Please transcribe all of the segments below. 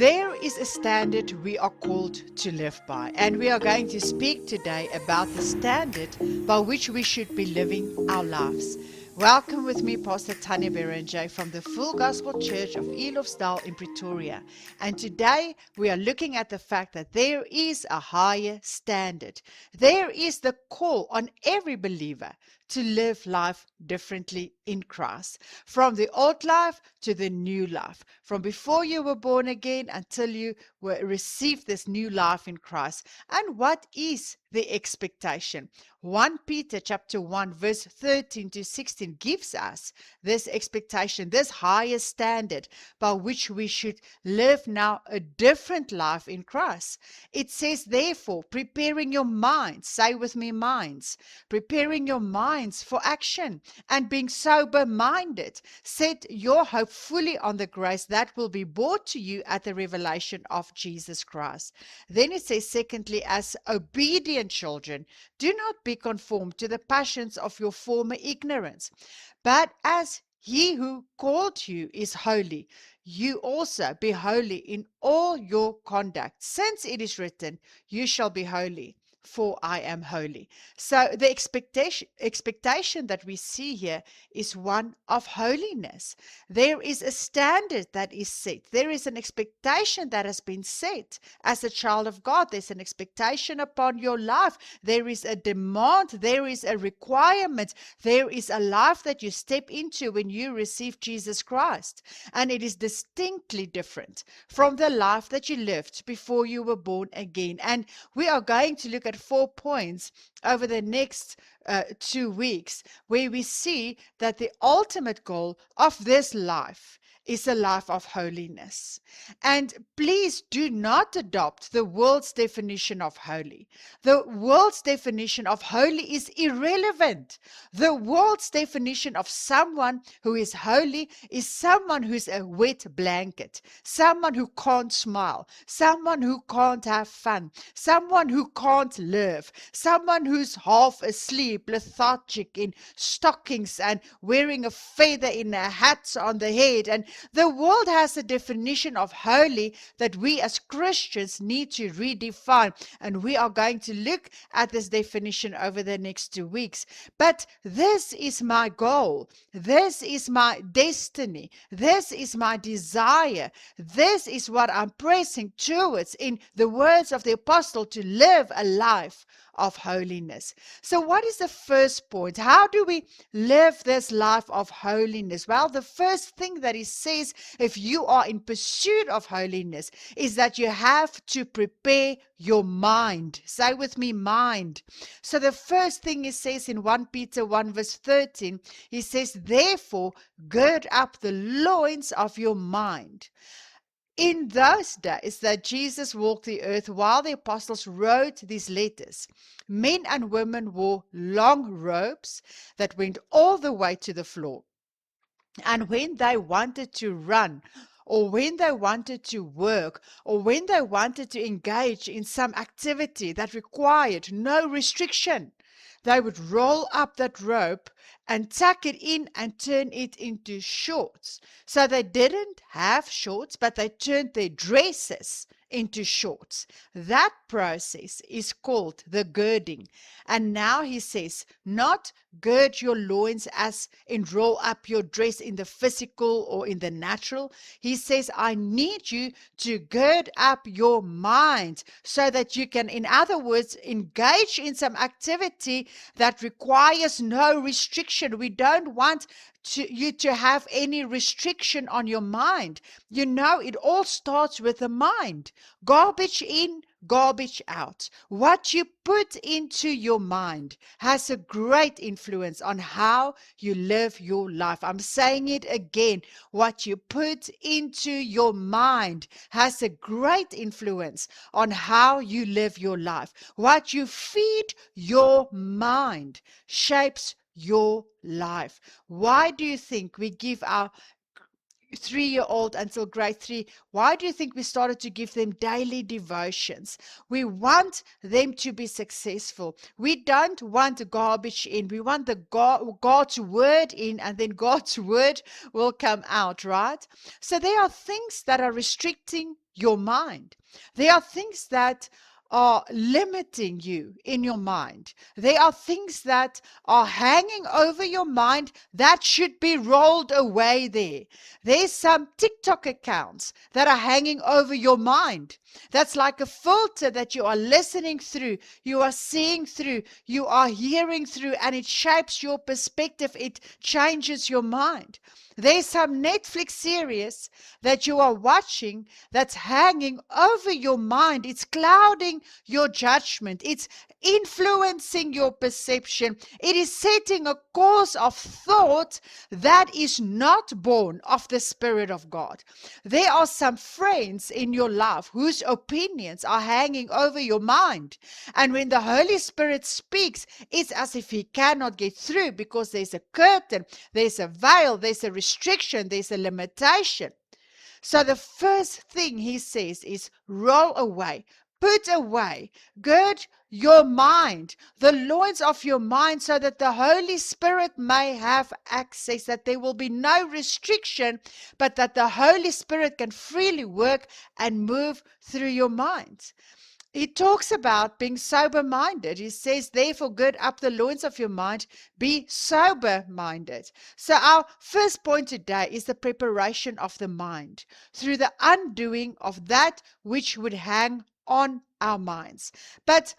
There is a standard we are called to live by, and we are going to speak today about the standard by which we should be living our lives. Welcome with me, Pastor Tanya Berenger from the Full Gospel Church of Eilofsdal in Pretoria. And today we are looking at the fact that there is a higher standard. There is the call on every believer to live life differently in Christ. From the old life to the new life. From before you were born again until you received this new life in Christ. And what is the expectation? 1 Peter chapter 1 verse 13 to 16 gives us this expectation, this higher standard by which we should live now a different life in Christ. It says, therefore, preparing your minds, say with me, minds, preparing your minds for action and being sober-minded, set your hope fully on the grace that will be brought to you at the revelation of Jesus Christ. Then it says, secondly, as obedient children, do not be conformed to the passions of your former ignorance, but as he who called you is holy, you also be holy in all your conduct, since it is written, you shall be holy, for I am holy. So the expectation that we see here is one of holiness. There is a standard that is set. There is an expectation that has been set as a child of God. There's an expectation upon your life. There is a demand. There is a requirement. There is a life that you step into when you receive Jesus Christ. And it is distinctly different from the life that you lived before you were born again. And we are going to look at 4 points over the next 2 weeks where we see that the ultimate goal of this life is a life of holiness. And please do not adopt the world's definition of holy. The world's definition of holy is irrelevant. The world's definition of someone who is holy is someone who's a wet blanket, someone who can't smile, someone who can't have fun, someone who can't live, someone who's half asleep, lethargic in stockings and wearing a feather in a hat on the head. And the world has a definition of holy that we as Christians need to redefine. And we are going to look at this definition over the next 2 weeks. But this is my goal. This is my destiny. This is my desire. This is what I'm pressing towards, in the words of the apostle, to live a life of holiness. So what is the first point? How do we live this life of holiness? Well, the first thing that he says, if you are in pursuit of holiness, is that you have to prepare your mind. Say with me, mind. So the first thing he says in 1 Peter 1 verse 13, he says, therefore, gird up the loins of your mind. In those days that Jesus walked the earth, while the apostles wrote these letters, men and women wore long robes that went all the way to the floor. And when they wanted to run, or when they wanted to work, or when they wanted to engage in some activity that required no restriction, they would roll up that rope and tuck it in and turn it into shorts. So they didn't have shorts, but they turned their dresses into shorts. That process is called the girding. And now he says, not gird your loins as in roll up your dress in the physical or in the natural. He says, I need you to gird up your mind so that you can, in other words, engage in some activity that requires no restriction. We don't want you to have any restriction on your mind. You know, it all starts with the mind. Garbage in, garbage out. What you put into your mind has a great influence on how you live your life. I'm saying it again. What you put into your mind has a great influence on how you live your life. What you feed your mind shapes your life. Why do you think we give our 3-year-old until grade 3, why do you think we started to give them daily devotions? We want them to be successful. We don't want garbage in. We want the God's word in, and then God's word will come out, right? So there are things that are restricting your mind. There are things that are limiting you in your mind. There are things that are hanging over your mind that should be rolled away there. There's some TikTok accounts that are hanging over your mind. That's like a filter that you are listening through, you are seeing through, you are hearing through, and it shapes your perspective. It changes your mind. There's some Netflix series that you are watching that's hanging over your mind. It's clouding your judgment. It's influencing your perception. It is setting a course of thought that is not born of the Spirit of God. There are some friends in your life whose opinions are hanging over your mind. And when the Holy Spirit speaks, it's as if He cannot get through because there's a curtain, there's a veil, there's a restriction, there's a limitation. So the first thing He says is roll away, put away, gird your mind, the loins of your mind, so that the Holy Spirit may have access, that there will be no restriction, but that the Holy Spirit can freely work and move through your mind. He talks about being sober-minded. He says, therefore, gird up the loins of your mind, be sober-minded. So our first point today is the preparation of the mind through the undoing of that which would hang on our minds. But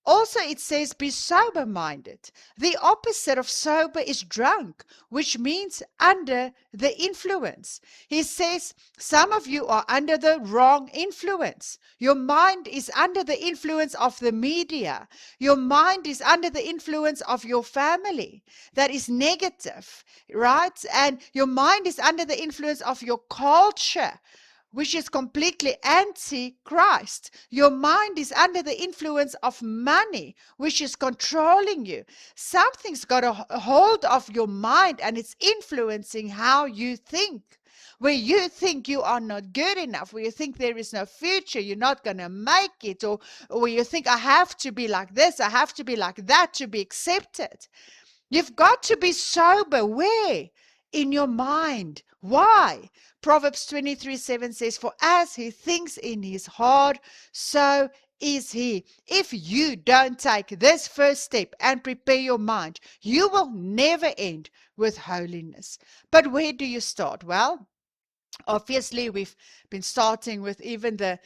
also, it says, be sober minded. The opposite of sober is drunk, which means under the influence. He says, some of you are under the wrong influence. Your mind is under the influence of the media. Your mind is under the influence of your family that is negative, right? And your mind is under the influence of your culture, which is completely anti-Christ. Your mind is under the influence of money, which is controlling you. Something's got a hold of your mind, and it's influencing how you think. Where you think you are not good enough, where you think there is no future, you're not going to make it, or where you think, I have to be like this, I have to be like that to be accepted. You've got to be sober. Where? In your mind. Why? Proverbs 23:7 says, for as he thinks in his heart, so is he. If you don't take this first step and prepare your mind, you will never end with holiness. But where do you start? Well, obviously, we've been starting with even the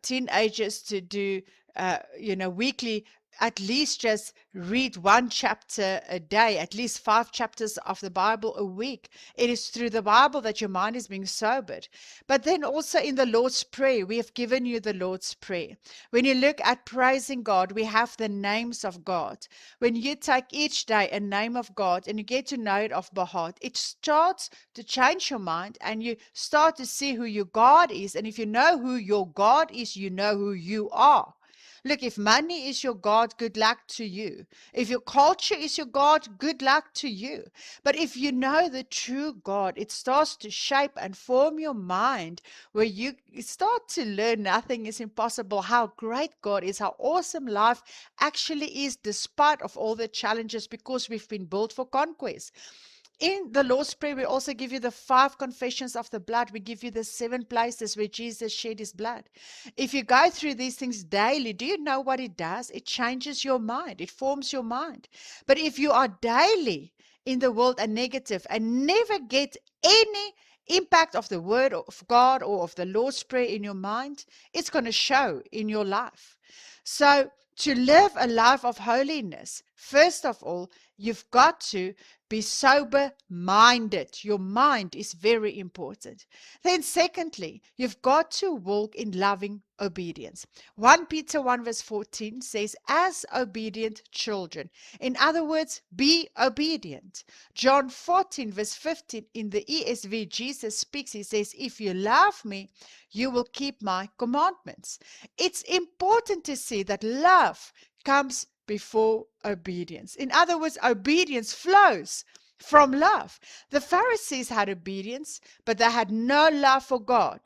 teenagers to do, weekly, at least just read one chapter a day, at least 5 chapters of the Bible a week. It is through the Bible that your mind is being sobered. But then also in the Lord's Prayer, we have given you the Lord's Prayer. When you look at praising God, we have the names of God. When you take each day a name of God and you get to know it off by heart, it starts to change your mind, and you start to see who your God is. And if you know who your God is, you know who you are. Look, if money is your God, good luck to you. If your culture is your God, good luck to you. But if you know the true God, it starts to shape and form your mind, where you start to learn nothing is impossible, how great God is, how awesome life actually is despite of all the challenges, because we've been built for conquest. In the Lord's Prayer, we also give you the 5 confessions of the blood. We give you the 7 places where Jesus shed his blood. If you go through these things daily, do you know what it does? It changes your mind. It forms your mind. But if you are daily in the world and negative and never get any impact of the word of God or of the Lord's Prayer in your mind, it's going to show in your life. So to live a life of holiness, first of all, you've got to be sober-minded. Your mind is very important. Then secondly, you've got to walk in loving obedience. 1 Peter 1 verse 14 says, as obedient children. In other words, be obedient. John 14 verse 15 in the ESV, Jesus speaks. He says, if you love me, you will keep my commandments. It's important to see that love comes before obedience. In other words, obedience flows from love. The Pharisees had obedience, but they had no love for God.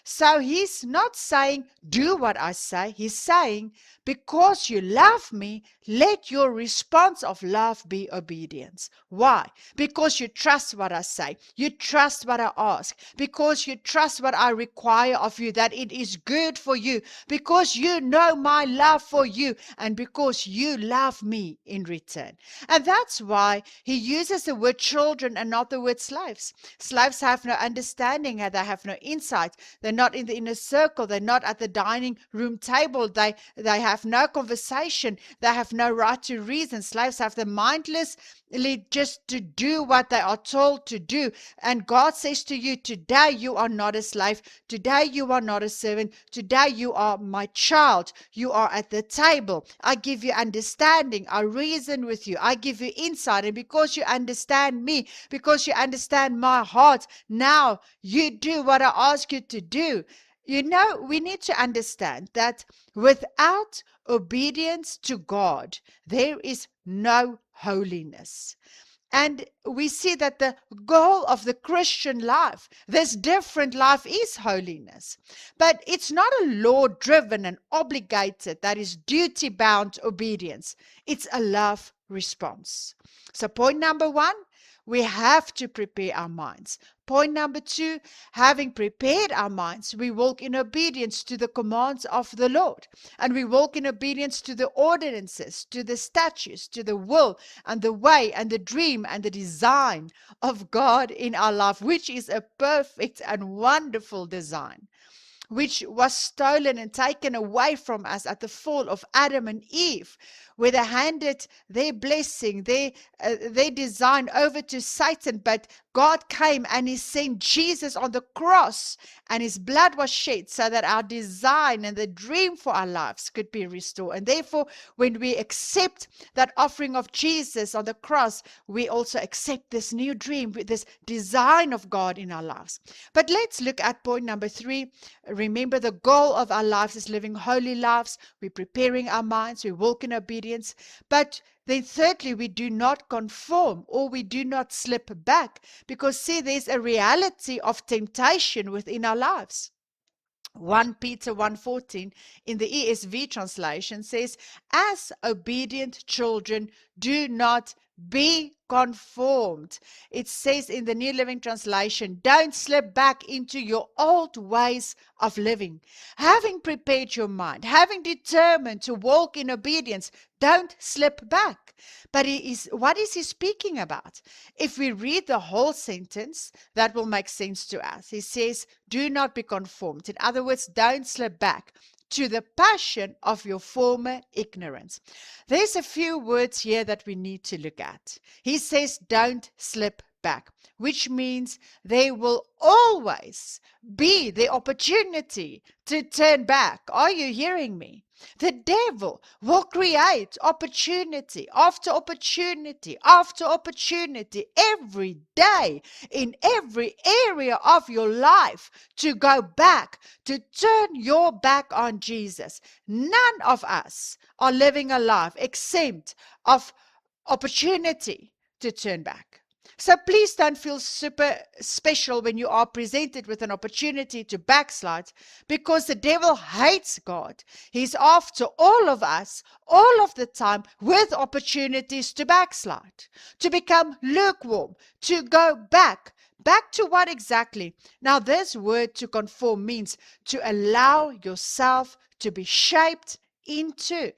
So he's not saying, do what I say. He's saying, because you love me, let your response of love be obedience. Why? Because you trust what I say. You trust what I ask. Because you trust what I require of you, that it is good for you. Because you know my love for you. And because you love me in return. And that's why he uses the word children and not the word slaves. Slaves have no understanding and they have no insight. They're not in the inner circle. They're not at the dining room table. They have no conversation. They have no right to reason. Slaves have the mindlessly just to do what they are told to do. And God says to you, today you are not a slave. Today you are not a servant. Today you are my child. You are at the table. I give you understanding. I reason with you. I give you insight. And because you understand me, because you understand my heart, now you do what I ask you to do. You know, we need to understand that without obedience to God, there is no holiness. And we see that the goal of the Christian life, this different life, is holiness. But it's not a law-driven and obligated, that is duty-bound obedience. It's a love response. So point number one, we have to prepare our minds. Point number two, having prepared our minds, we walk in obedience to the commands of the Lord. And we walk in obedience to the ordinances, to the statutes, to the will and the way and the dream and the design of God in our life, which is a perfect and wonderful design, which was stolen and taken away from us at the fall of Adam and Eve, where they handed their blessing, their design over to Satan. But God came and he sent Jesus on the cross, and his blood was shed so that our design and the dream for our lives could be restored. And therefore, when we accept that offering of Jesus on the cross, we also accept this new dream, this design of God in our lives. But let's look at point number three. Remember, the goal of our lives is living holy lives. We're preparing our minds. We walk in obedience. But then thirdly, we do not conform, or we do not slip back, because see, there's a reality of temptation within our lives. 1 Peter 1:14 in the ESV translation says, as obedient children, do not be conformed. It says in the New Living Translation, don't slip back into your old ways of living. Having prepared your mind, having determined to walk in obedience, don't slip back. But what is he speaking about? If we read the whole sentence, that will make sense to us. He says, do not be conformed. In other words, don't slip back to the passion of your former ignorance. There's a few words here that we need to look at. He says, don't slip back, which means there will always be the opportunity to turn back. Are you hearing me? The devil will create opportunity after opportunity after opportunity every day in every area of your life to go back, to turn your back on Jesus. None of us are living a life exempt of opportunity to turn back. So please don't feel super special when you are presented with an opportunity to backslide, because the devil hates God. He's after all of us, all of the time, with opportunities to backslide, to become lukewarm, to go back. Back to what exactly? Now, this word to conform means to allow yourself to be shaped into,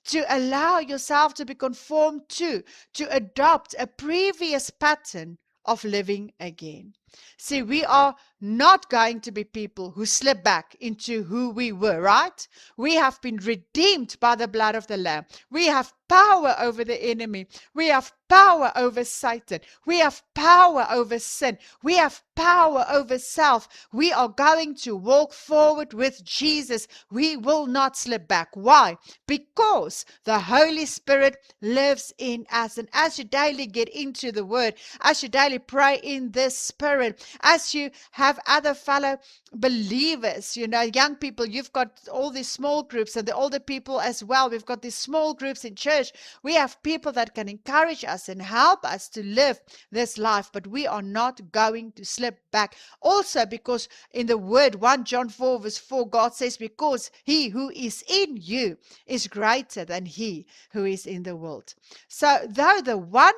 to allow yourself to be conformed to adopt a previous pattern of living again. See, we are not going to be people who slip back into who we were, right? We have been redeemed by the blood of the Lamb. We have power over the enemy. We have power over Satan. We have power over sin. We have power over self. We are going to walk forward with Jesus. We will not slip back. Why? Because the Holy Spirit lives in us. And as you daily get into the Word, as you daily pray in this Spirit, Sharon, as you have other fellow believers, young people, you've got all these small groups, and the older people as well. We've got these small groups in church. We have people that can encourage us and help us to live this life, but we are not going to slip back. Also, because in the word 1 John 4 verse 4, God says, because he who is in you is greater than he who is in the world. So though the one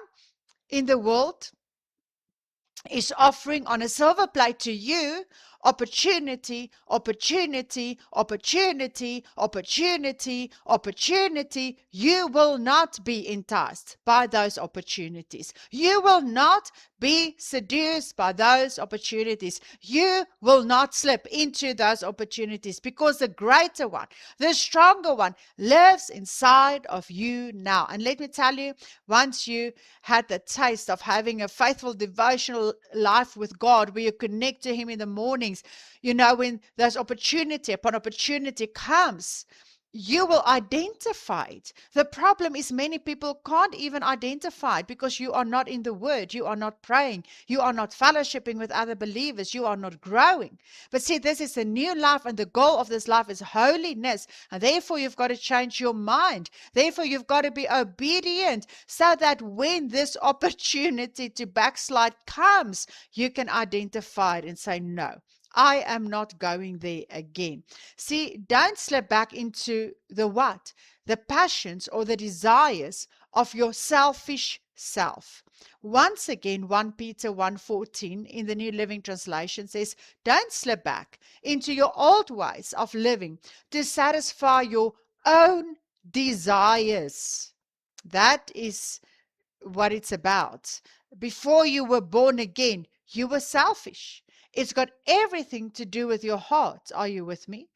in the world is offering on a silver plate to you opportunity, opportunity, opportunity, opportunity, opportunity, you will not be enticed by those opportunities. You will not be seduced by those opportunities. You will not slip into those opportunities, because the greater one, the stronger one, lives inside of you now. And let me tell you, once you had the taste of having a faithful devotional life with God, where you connect to him in the mornings, when there's opportunity upon opportunity comes, you will identify it. The problem is many people can't even identify it, because you are not in the word, you are not praying, you are not fellowshipping with other believers, you are not growing. But see, this is a new life, and the goal of this life is holiness, and therefore you've got to change your mind. Therefore you've got to be obedient, so that when this opportunity to backslide comes, you can identify it and say, no, I am not going there again. See, don't slip back into the what? The passions or the desires of your selfish self. Once again, 1 Peter 1:14 in the New Living Translation says, don't slip back into your old ways of living to satisfy your own desires. That is what it's about. Before you were born again, you were selfish. It's got everything to do with your heart. Are you with me?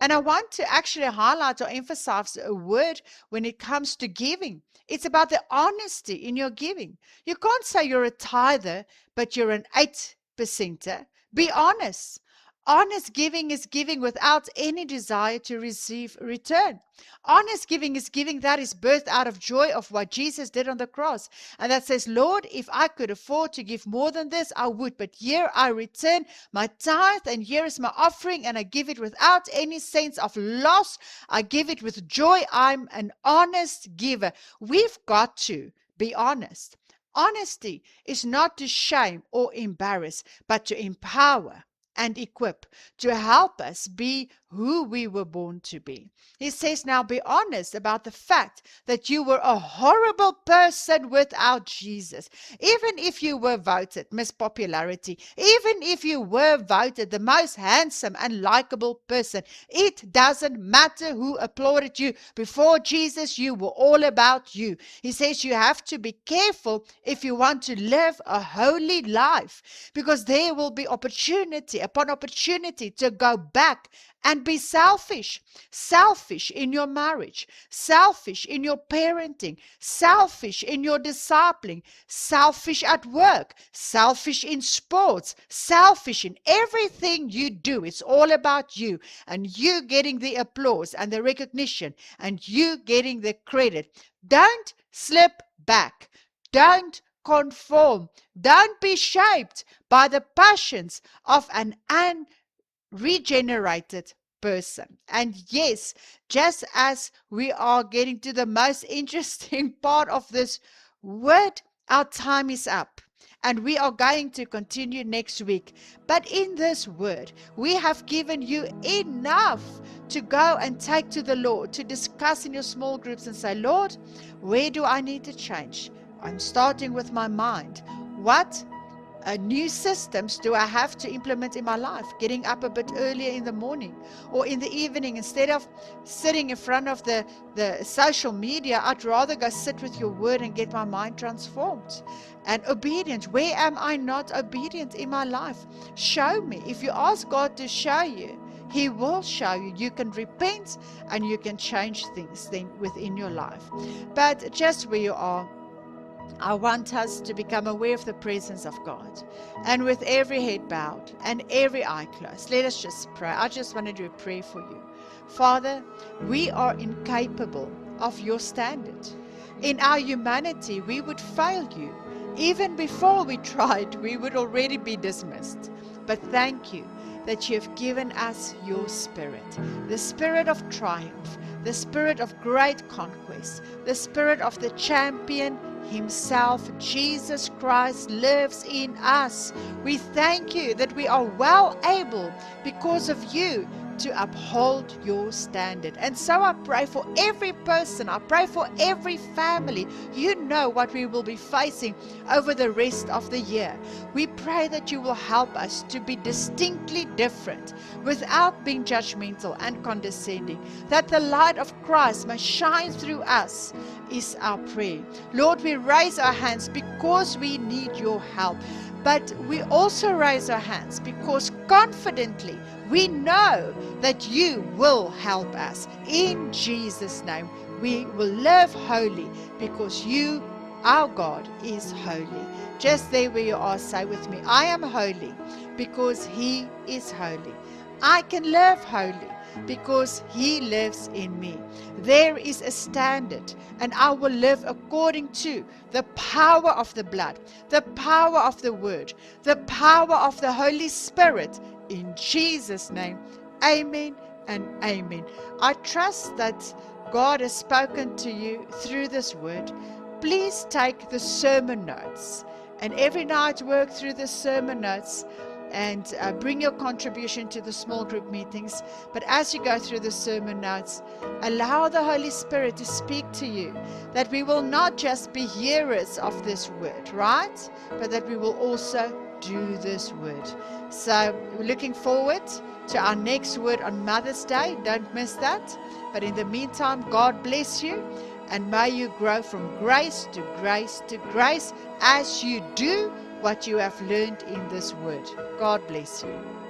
And I want to actually highlight or emphasize a word when it comes to giving. It's about the honesty in your giving. You can't say you're a tither, but you're an 8%er. Be honest. Honest giving is giving without any desire to receive return. Honest giving is giving that is birthed out of joy of what Jesus did on the cross. And that says, Lord, if I could afford to give more than this, I would. But here I return my tithe, and here is my offering, and I give it without any sense of loss. I give it with joy. I'm an honest giver. We've got to be honest. Honesty is not to shame or embarrass, but to empower and equip, to help us be who we were born to be. He says, now be honest about the fact that you were a horrible person without Jesus. Even if you were voted Miss Popularity, even if you were voted the most handsome and likable person, it doesn't matter who applauded you. Before Jesus, you were all about you. He says you have to be careful if you want to live a holy life, because there will be opportunity upon opportunity to go back and be selfish. Selfish in your marriage, selfish in your parenting, selfish in your discipling, selfish at work, selfish in sports, selfish in everything you do. It's all about you, and you getting the applause and the recognition, and you getting the credit. Don't slip back. Don't conform. Don't be shaped by the passions of an unregenerated person. And yes, just as we are getting to the most interesting part of this word, our time is up. And we are going to continue next week. But in this word, we have given you enough to go and take to the Lord, to discuss in your small groups and say, Lord, where do I need to change? I'm starting with my mind. What new systems do I have to implement in my life? Getting up a bit earlier in the morning or in the evening, instead of sitting in front of the social media, I'd rather go sit with your word and get my mind transformed. And obedience, where am I not obedient in my life? Show me. If you ask God to show you, He will show you. You can repent and you can change things then within your life. But just where you are, I want us to become aware of the presence of God. And with every head bowed and every eye closed, let us just pray. I just want to do a prayer for you. Father, we are incapable of your standard. In our humanity, we would fail you. Even before we tried, we would already be dismissed. But thank you that you have given us your spirit, the spirit of triumph, the spirit of great conquest, the spirit of the champion himself. Jesus Christ lives in us. We thank you that we are well able, because of you, to uphold your standard. And so I pray for every person, I pray for every family. You know what we will be facing over the rest of the year. We pray that you will help us to be distinctly different without being judgmental and condescending, that the light of Christ may shine through us is our prayer. Lord, we raise our hands because we need your help, but we also raise our hands because confidently we know that you will help us. In Jesus' name, we will live holy because you, our God, is holy. Just there where you are, say with me, I am holy because he is holy. I can live holy because he lives in me. There is a standard, and I will live according to the power of the blood, the power of the word, the power of the Holy Spirit. In Jesus' name, amen and amen. I trust that God has spoken to you through this word. Please take the sermon notes, and every night work through the sermon notes and bring your contribution to the small group meetings. But as you go through the sermon notes, allow the Holy Spirit to speak to you, that we will not just be hearers of this word, right? But that we will also do this word. So we're looking forward to our next word on Mother's Day. Don't miss that. But in the meantime, God bless you, and may you grow from grace to grace to grace as you do what you have learned in this word. God bless you.